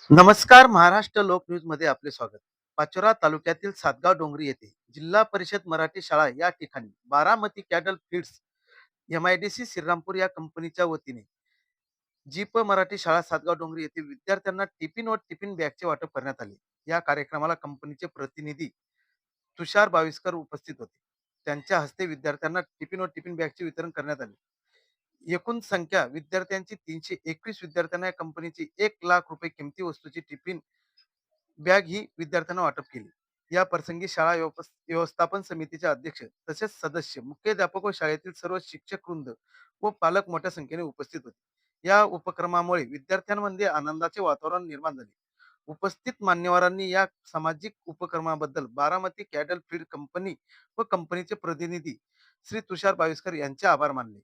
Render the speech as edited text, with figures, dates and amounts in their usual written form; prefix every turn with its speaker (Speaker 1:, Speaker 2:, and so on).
Speaker 1: नमस्कार. महाराष्ट्र लोक न्यूज मध्ये आपले स्वागत. पाचोरा तालुक्यातील सातगाव डोंगरी येथे जिल्हा परिषद मराठी शाळा या ठिकाणी Baramati cattle feeds MIDC Shrirampur या कंपनीच्या वतीने जीप मराठी शाळा सातगाव डोंगरी येथे विद्यार्थ्यांना टिफिन व टिफिन बॅगचे वाटप करण्यात आले. या कार्यक्रमाला कंपनीचे प्रतिनिधी तुषार बाविस्कर उपस्थित होते. त्यांच्या हस्ते विद्यार्थ्यांना टिफिन व टिफिन बॅगचे वितरण करण्यात आले. एकूण संख्या विद्यार्थ्यांची 321 विद्यार्थ्यांना या कंपनीची 1,00,000 रुपये किमती वस्तूची टिफिन बॅग ही विद्यार्थ्यांना वाटप केली. या प्रसंगी शाळा व्यवस्थापन समितीचे अध्यक्ष तसेच सदस्य, मुख्याध्यापक व शाळेतील सर्व शिक्षक वृंद व पालक मोठ्या संख्येने उपस्थित होते. या उपक्रमामुळे विद्यार्थ्यांमध्ये आनंदाचे वातावरण निर्माण झाले. उपस्थित मान्यवरांनी या सामाजिक उपक्रमाबद्दल बारामती कॅटल फीड कंपनी व कंपनीचे प्रतिनिधी श्री तुषार बाविस्कर यांचे आभार मानले.